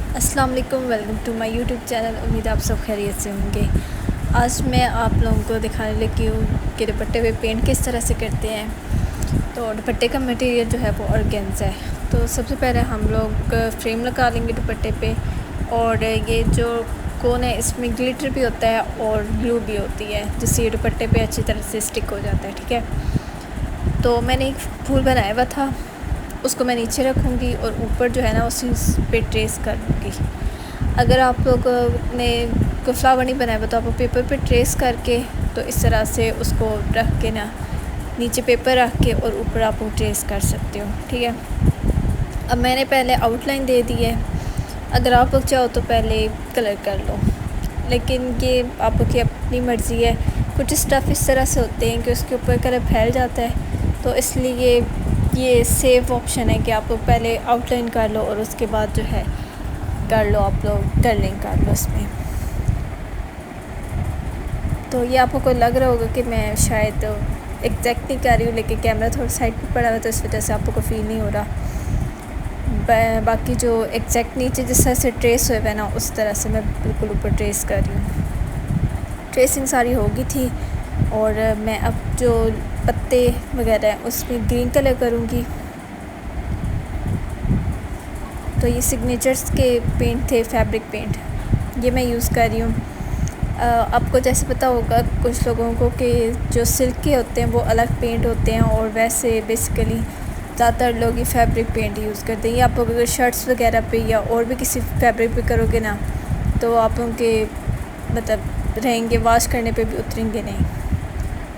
अस्सलाम वालेकुम, welcome to my YouTube channel. उम्मीद है आप सब खैरियत से होंगे। आज मैं आप लोगों को दिखाने लगी हूँ कि दुपट्टे पे पेंट किस तरह से करते हैं। तो दुपट्टे का मटेरियल जो है वो ऑर्गेन्जा है। तो सबसे पहले हम लोग फ्रेम लगा लेंगे दुपट्टे पे, और ये जो कोन है इसमें ग्लिटर भी होता है और ग्लू भी होती है, जिससे ये दुपट्टे पे अच्छी तरह से स्टिक हो जाता है। ठीक है, तो मैंने एक फूल बनाया हुआ था, उसको मैं नीचे रखूँगी और ऊपर जो है ना उसी पे ट्रेस कर लूँगी। अगर आप लोग ने कोई फ्लावर नहीं बनाया हुआ तो आप पेपर पे ट्रेस करके, तो इस तरह से उसको रख के ना नीचे पेपर रख के और ऊपर आप वो ट्रेस कर सकते हो। ठीक है, अब मैंने पहले आउटलाइन दे दी है। अगर आप लोग चाहो तो पहले कलर कर लो, लेकिन ये आप लोग की अपनी मर्ज़ी है। कुछ स्टफ़ इस तरह से होते हैं कि उसके ऊपर कलर फैल जाता है, तो इसलिए ये सेफ़ ऑप्शन है कि आप लोग पहले आउटलाइन कर लो और उसके बाद जो है कर लो आप लोग कलरिंग कर लो इसमें। तो ये आपको कोई लग रहा होगा कि मैं शायद एग्जैक्ट नहीं कर रही हूँ, लेकिन कैमरा थोड़ा साइड पे पड़ा हुआ है तो इस वजह से आपको को फील नहीं हो रहा। बाकी जो एग्जैक्ट नीचे जिस तरह से ट्रेस हुए है ना, उस तरह से मैं बिल्कुल ऊपर ट्रेस कर रही हूँ। ट्रेसिंग सारी होगी थी, और मैं अब जो पत्ते वगैरह हैं उसमें ग्रीन कलर करूँगी। तो ये सिग्नेचर्स के पेंट थे, फैब्रिक पेंट, ये मैं यूज़ कर रही हूँ। आपको जैसे पता होगा कुछ लोगों को कि जो सिल्क के होते हैं वो अलग पेंट होते हैं, और वैसे बेसिकली ज़्यादातर लोग ये फैब्रिक पेंट यूज़ करते हैं। ये आप लोग अगर शर्ट्स वगैरह पे या और भी किसी फैब्रिक पे करोगे ना, तो आप उनके मतलब रहेंगे, वॉश करने पे भी उतरेंगे नहीं।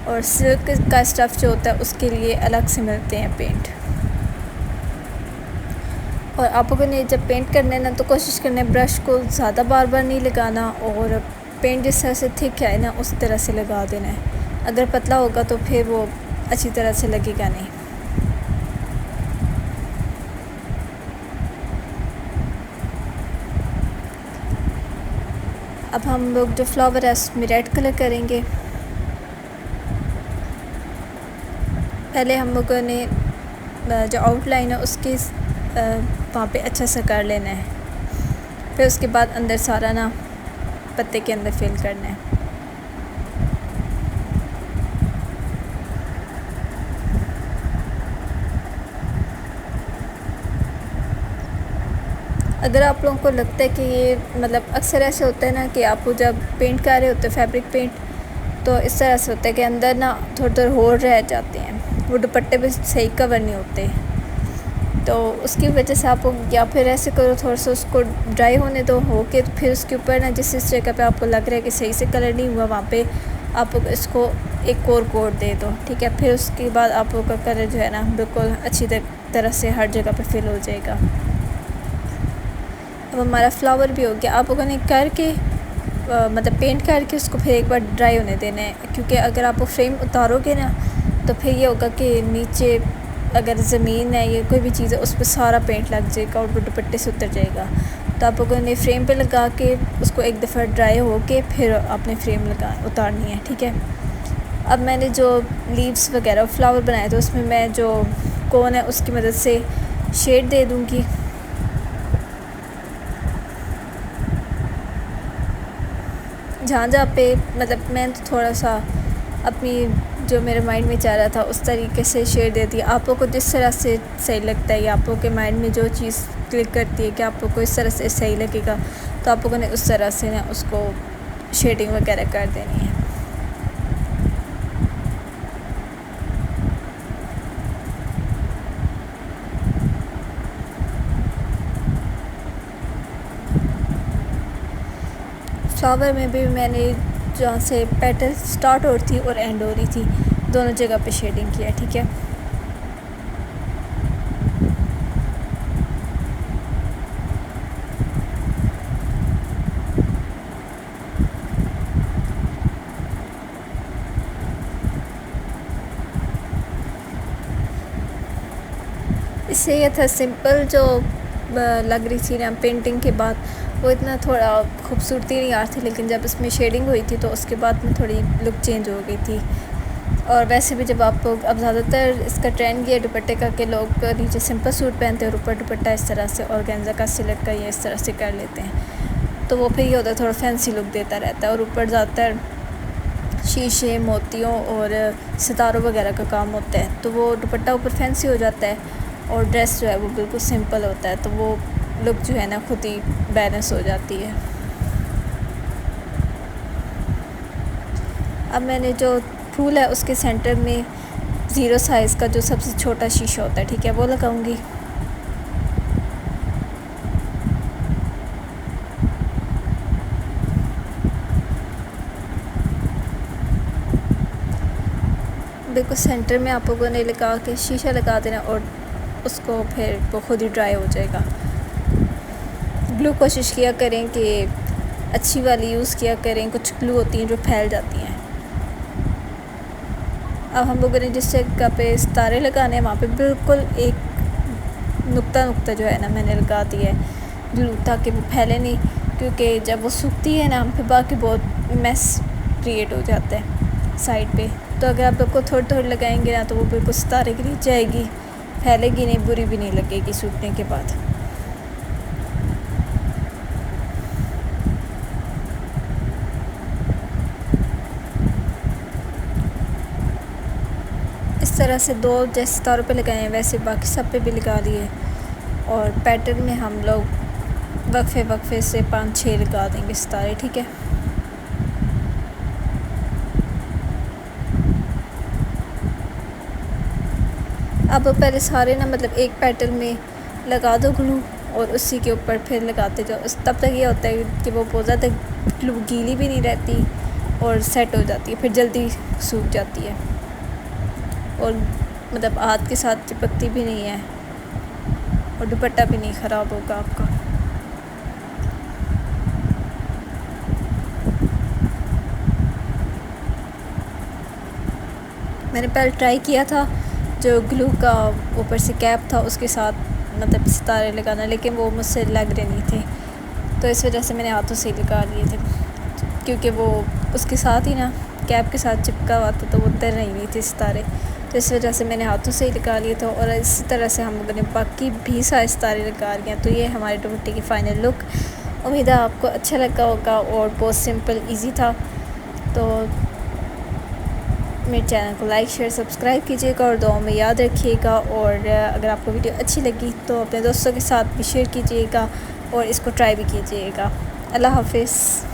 और सिल्क का स्टफ़ जो होता है उसके लिए अलग से मिलते हैं पेंट। और आप लोगों ने जब पेंट करना है ना, तो कोशिश करना है ब्रश को ज़्यादा बार बार नहीं लगाना, और पेंट जिस तरह से थिक है ना उस तरह से लगा देना है। अगर पतला होगा तो फिर वो अच्छी तरह से लगेगा नहीं। अब हम लोग जो फ्लावर है उसमें रेड कलर करेंगे। पहले हम लोगों ने जो आउटलाइन है उसके वहाँ पे अच्छा सा कर लेना है, फिर उसके बाद अंदर सारा ना पत्ते के अंदर फिल करना है। अगर आप लोगों को लगता है कि ये मतलब अक्सर ऐसे होता है ना कि आप जब पेंट कर रहे होते हो फैब्रिक पेंट, तो इस तरह से होता है कि अंदर ना थोड़े थोड़े होल रह जाते हैं, वो दुपट्टे पे सही कवर नहीं होते। तो उसकी वजह से आप या फिर ऐसे करो, थोड़ा सा उसको ड्राई होने दो हो के, तो फिर उसके ऊपर ना जिस जगह पे आपको लग रहा है कि सही से कलर नहीं हुआ, वहाँ पे आप इसको एक और कोट दे दो। ठीक है, फिर उसके बाद आप लोग का कलर जो है ना बिल्कुल अच्छी तरह से हर जगह पे फिल हो जाएगा। अब हमारा फ्लावर भी हो गया। आप लोगों ने करके मतलब पेंट करके उसको फिर एक बार ड्राई होने देना है, क्योंकि अगर आप वो फ्रेम उतारोगे ना तो फिर ये होगा कि नीचे अगर ज़मीन है या कोई भी चीज़ है उस पर सारा पेंट लग जाएगा और वो दुपट्टे से उतर जाएगा। तो आप लोगों ने फ्रेम पे लगा के उसको एक दफ़ा ड्राई हो के फिर आपने फ्रेम उतारनी है। ठीक है, अब मैंने जो लीव्स वगैरह फ्लावर बनाए थे उसमें मैं जो कोन है उसकी मदद से शेड दे दूँगी। जहाँ जहाँ पे मतलब मैं तो थोड़ा सा अपनी जो मेरे माइंड में चाह रहा था उस तरीके से शेड दे दिया। आप लोग को जिस तरह से सही लगता है या आप लोगों के माइंड में जो चीज़ क्लिक करती है कि आप लोग को इस तरह से सही लगेगा, तो आप लोगों ने उस तरह से ना उसको शेडिंग वगैरह कर देनी है। फ्लावर में भी मैंने जहाँ से पेटल स्टार्ट हो रही थी और एंड हो रही थी, दोनों जगह पे शेडिंग किया। ठीक है, इससे ये था सिंपल जो लग रही थी ना पेंटिंग के बाद, वो इतना थोड़ा खूबसूरती नहीं आ रही थी, लेकिन जब इसमें शेडिंग हुई थी तो उसके बाद में थोड़ी लुक चेंज हो गई थी। और वैसे भी जब आप अब ज़्यादातर इसका ट्रेंड ये दुपट्टे का कि लोग नीचे सिंपल सूट पहनते हैं और ऊपर दुपट्टा इस तरह से ऑर्गेन्जा का सिलट का ये इस तरह से कर लेते हैं, तो वो फिर ये होता है थोड़ा फैंसी लुक देता रहता है। और ऊपर ज़्यादातर शीशे, मोतियों और सितारों वगैरह का काम होता है, तो वो दुपट्टा ऊपर फैंसी हो जाता है और ड्रेस जो है वो बिल्कुल सिंपल होता है, तो वो लुक जो है ना खुद ही बैलेंस हो जाती है। अब मैंने जो फूल है उसके सेंटर में 0 साइज़ का जो सबसे छोटा शीशा होता है, ठीक है, वो लगाऊंगी। बिल्कुल सेंटर में आप लोगों ने लगा के शीशा लगा देना और उसको फिर वो खुद ही ड्राई हो जाएगा। ग्लू कोशिश किया करें कि अच्छी वाली यूज़ किया करें, कुछ ग्लू होती हैं जो फैल जाती हैं। अब हम लोगों ने जिस जगह पे सितारे लगाने हैं वहाँ पे बिल्कुल एक नुक्ता जो है ना मैंने लगा दिया है ग्लू, ताकि वो फैले नहीं, क्योंकि जब वो सूखती है ना फिर बाकी बहुत मैस क्रिएट हो जाता है साइड पे। तो अगर आप लोग को थोड़ी थोड़ी लगाएंगे ना तो वो बिल्कुल सितारे के नीचे जाएगी, फैलेगी नहीं, बुरी भी नहीं लगेगी सूखने के बाद। इस तरह से 2 जैसे सितारों पे लगाए हैं वैसे बाकी सब पे भी लगा लिए, और पैटर्न में हम लोग वक्फे से 5-6 लगा देंगे सितारे, ठीक है। अब पहले सारे ना मतलब एक पैटर्न में लगा दो ग्लू और उसी के ऊपर फिर लगाते जाओ। तब तक ये होता है कि वो बहुत ज़्यादा ग्लू गीली भी नहीं रहती और सेट हो जाती है, फिर जल्दी सूख जाती है और मतलब हाथ के साथ चिपकती भी नहीं है और दुपट्टा भी नहीं ख़राब होगा आपका। मैंने पहले ट्राई किया था जो ग्लू का ऊपर से कैप था उसके साथ मतलब सितारे लगाना, लेकिन वो मुझसे लग रहे नहीं थे, तो इस वजह से मैंने हाथों से ही लगा लिए थे, क्योंकि वो उसके साथ ही ना कैप के साथ चिपका हुआ था तो वो तर नहीं थे सितारे, तो इस वजह से मैंने हाथों से ही लगा लिए थे। और इसी तरह से हम लोगों ने बाकी भी सारे सितारे लगा लिए हैं। तो ये हमारे दुपट्टे की फ़ाइनल लुक, उम्मीद है आपको अच्छा लगा होगा और बहुत सिंपल ईजी था। तो मेरे चैनल को लाइक, शेयर, सब्सक्राइब कीजिएगा और दुआ में याद रखिएगा। और अगर आपको वीडियो अच्छी लगी तो अपने दोस्तों के साथ भी शेयर कीजिएगा और इसको ट्राई भी कीजिएगा। अल्लाह हाफ़िज़।